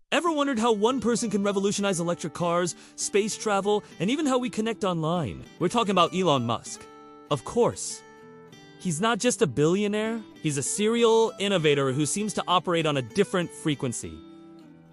Ever wondered how one person can revolutionize electric cars, space travel, and even how we connect online? We're talking about Elon Musk. Of course. He's not just a billionaire, he's a serial innovator who seems to operate on a different frequency.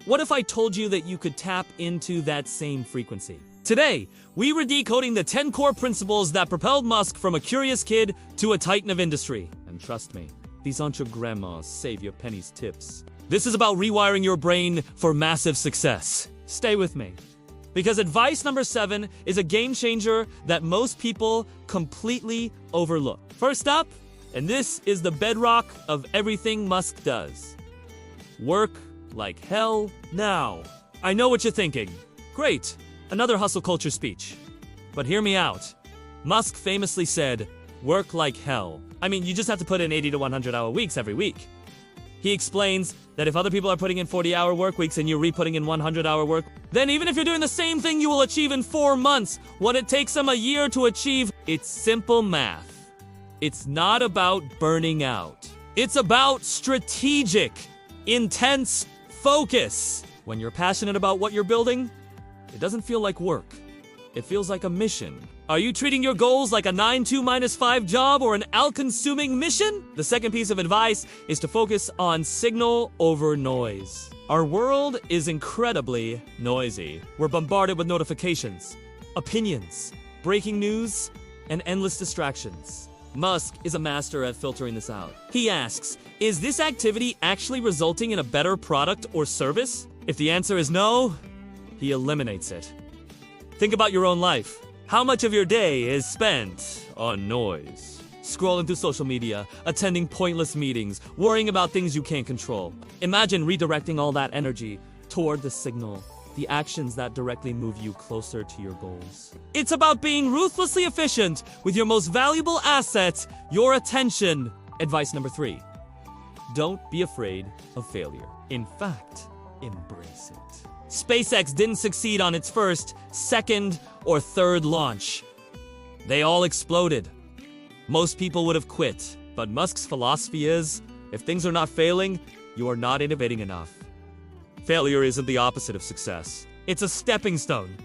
What if I told you that you could tap into that same frequency? Today, we were decoding the 10 core principles that propelled Musk from a curious kid to a titan of industry. And trust me, these aren't your grandma's save your pennies tips. This is about rewiring your brain for massive success. Stay with me. Because advice number 7 is a game changer that most people completely overlook. First up, and this is the bedrock of everything Musk does. Work like hell now. I know what you're thinking. Great, another hustle culture speech. But hear me out. Musk famously said, work like hell. I mean, you just have to put in 80 to 100-hour weeks every week. He explains that if other people are putting in 40-hour work weeks and you're re-putting in 100-hour work, then even if you're doing the same thing, you will achieve in 4 months what it takes them a year to achieve. It's simple math. It's not about burning out. It's about strategic, intense focus. When you're passionate about what you're building, it doesn't feel like work. It feels like a mission. Are you treating your goals like a 9-2-5 job or an all-consuming mission? The second piece of advice is to focus on signal over noise. Our world is incredibly noisy. We're bombarded with notifications, opinions, breaking news, and endless distractions. Musk is a master at filtering this out. He asks, is this activity actually resulting in a better product or service? If the answer is no, he eliminates it. Think about your own life. How much of your day is spent on noise? Scrolling through social media, attending pointless meetings, worrying about things you can't control. Imagine redirecting all that energy toward the signal, the actions that directly move you closer to your goals. It's about being ruthlessly efficient with your most valuable asset, your attention. Advice number 3. Don't be afraid of failure. In fact, embrace it. SpaceX didn't succeed on its first, second, or third launch. They all exploded. Most people would have quit, but Musk's philosophy is, if things are not failing, you are not innovating enough. Failure isn't the opposite of success. It's a stepping stone.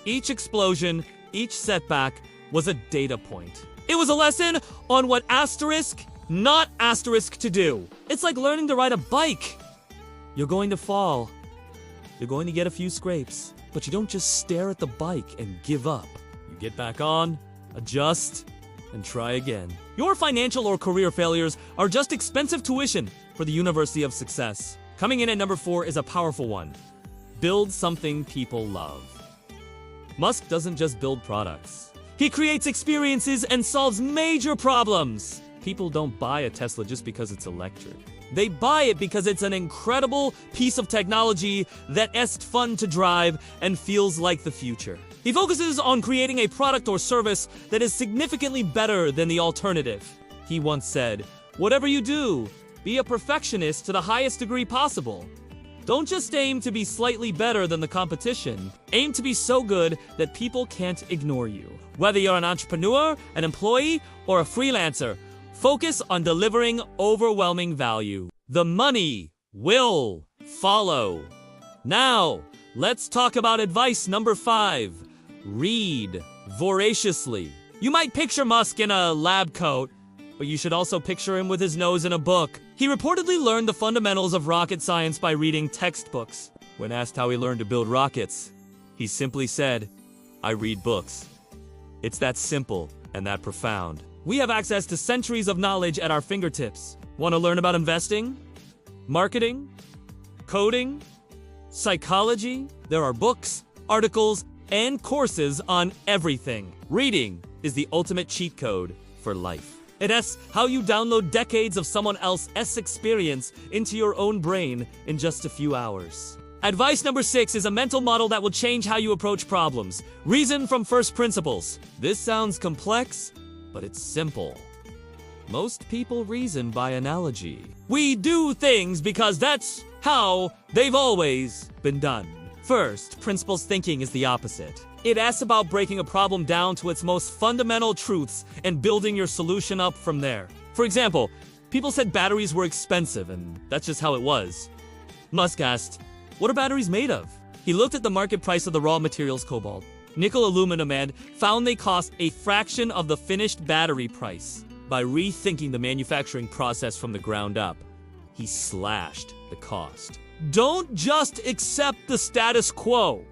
Each explosion, each setback was a data point. It was a lesson on what asterisk, not asterisk to do. It's like learning to ride a bike. You're going to fall. You're going to get a few scrapes, but you don't just stare at the bike and give up. You get back on, adjust, and try again. Your financial or career failures are just expensive tuition for the University of Success. Coming in at number 4 is a powerful one. Build something people love. Musk doesn't just build products. He creates experiences and solves major problems. People don't buy a Tesla just because it's electric. They buy it because it's an incredible piece of technology that is fun to drive and feels like the future. He focuses on creating a product or service that is significantly better than the alternative. He once said, "Whatever you do, be a perfectionist to the highest degree possible. Don't just aim to be slightly better than the competition. Aim to be so good that people can't ignore you." Whether you're an entrepreneur, an employee, or a freelancer, focus on delivering overwhelming value. The money will follow. Now, let's talk about advice number 5. Read voraciously. You might picture Musk in a lab coat, but you should also picture him with his nose in a book. He reportedly learned the fundamentals of rocket science by reading textbooks. When asked how he learned to build rockets, he simply said, "I read books." It's that simple and that profound. We have access to centuries of knowledge at our fingertips. Want to learn about investing, marketing, coding, psychology? There are books, articles, and courses on everything. Reading is the ultimate cheat code for life. It asks how you download decades of someone else's experience into your own brain in just a few hours. Advice number 6 is a mental model that will change how you approach problems. Reason from first principles. This sounds complex, but it's simple. Most people reason by analogy. We do things because that's how they've always been done. First principles thinking is the opposite. It asks about breaking a problem down to its most fundamental truths and building your solution up from there. For example, people said batteries were expensive, and that's just how it was. Musk asked, What are batteries made of? He looked at the market price of the raw materials cobalt, nickel, aluminum, and found they cost a fraction of the finished battery price. By rethinking the manufacturing process from the ground up, he slashed the cost. Don't just accept the status quo.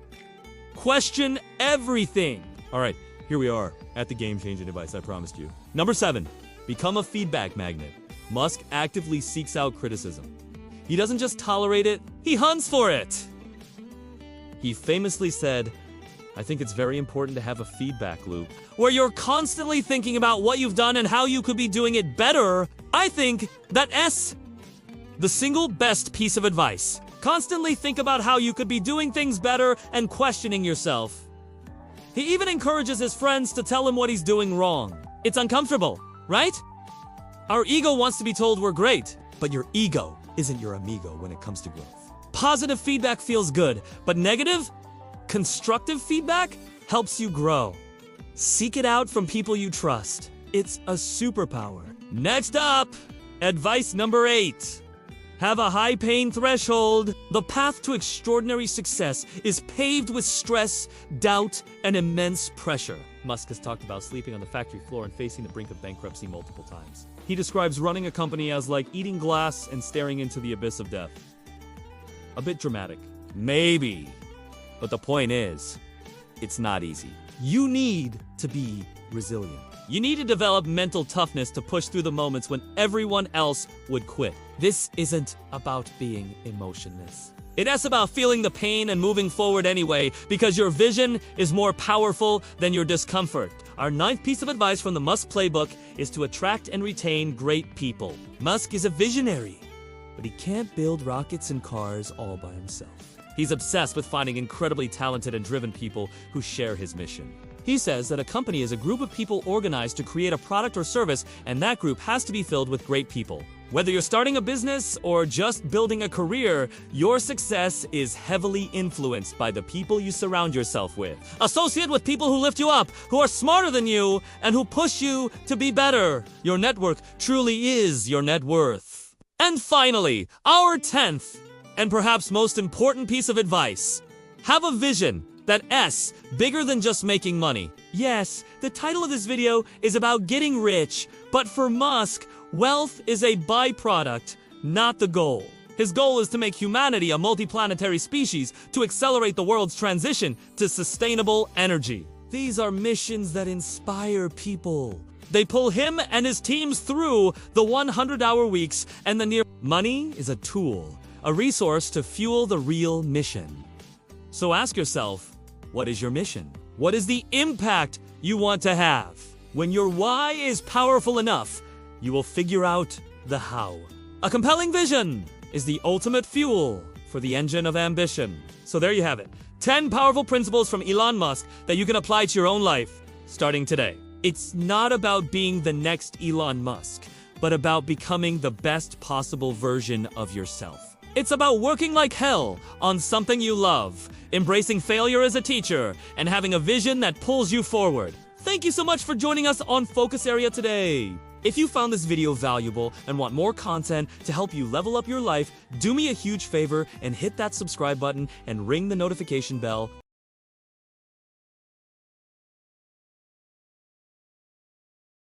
Question everything. All right, here we are at the game-changing device I promised you. Number 7, become a feedback magnet. Musk actively seeks out criticism. He doesn't just tolerate it, he hunts for it. He famously said, I think it's very important to have a feedback loop where you're constantly thinking about what you've done and how you could be doing it better. I think that's the single best piece of advice. Constantly think about how you could be doing things better and questioning yourself. He even encourages his friends to tell him what he's doing wrong. It's uncomfortable, right? Our ego wants to be told we're great, but your ego isn't your amigo when it comes to growth. Positive feedback feels good, but negative, constructive feedback helps you grow. Seek it out from people you trust. It's a superpower. Next up, advice number 8. Have a high pain threshold. The path to extraordinary success is paved with stress, doubt, and immense pressure. Musk has talked about sleeping on the factory floor and facing the brink of bankruptcy multiple times. He describes running a company as like eating glass and staring into the abyss of death. A bit dramatic. Maybe. But the point is, it's not easy. You need to be resilient. You need to develop mental toughness to push through the moments when everyone else would quit. This isn't about being emotionless. It's about feeling the pain and moving forward anyway, because your vision is more powerful than your discomfort. Our 9th piece of advice from the Musk playbook is to attract and retain great people. Musk is a visionary, but he can't build rockets and cars all by himself. He's obsessed with finding incredibly talented and driven people who share his mission. He says that a company is a group of people organized to create a product or service, and that group has to be filled with great people. Whether you're starting a business or just building a career, your success is heavily influenced by the people you surround yourself with. Associate with people who lift you up, who are smarter than you, and who push you to be better. Your network truly is your net worth. And finally, our 10th and perhaps most important piece of advice. Have a vision that's bigger than just making money. Yes, the title of this video is about getting rich, but for Musk, wealth is a byproduct, not the goal. His goal is to make humanity a multiplanetary species to accelerate the world's transition to sustainable energy. These are missions that inspire people. They pull him and his teams through the 100-hour weeks and the near. Money is a tool, a resource to fuel the real mission. So ask yourself, what is your mission? What is the impact you want to have? When your why is powerful enough, you will figure out the how. A compelling vision is the ultimate fuel for the engine of ambition. So there you have it. 10 powerful principles from Elon Musk that you can apply to your own life starting today. It's not about being the next Elon Musk, but about becoming the best possible version of yourself. It's about working like hell on something you love, embracing failure as a teacher, and having a vision that pulls you forward. Thank you so much for joining us on Focus Area today. If you found this video valuable and want more content to help you level up your life, do me a huge favor and hit that subscribe button and ring the notification bell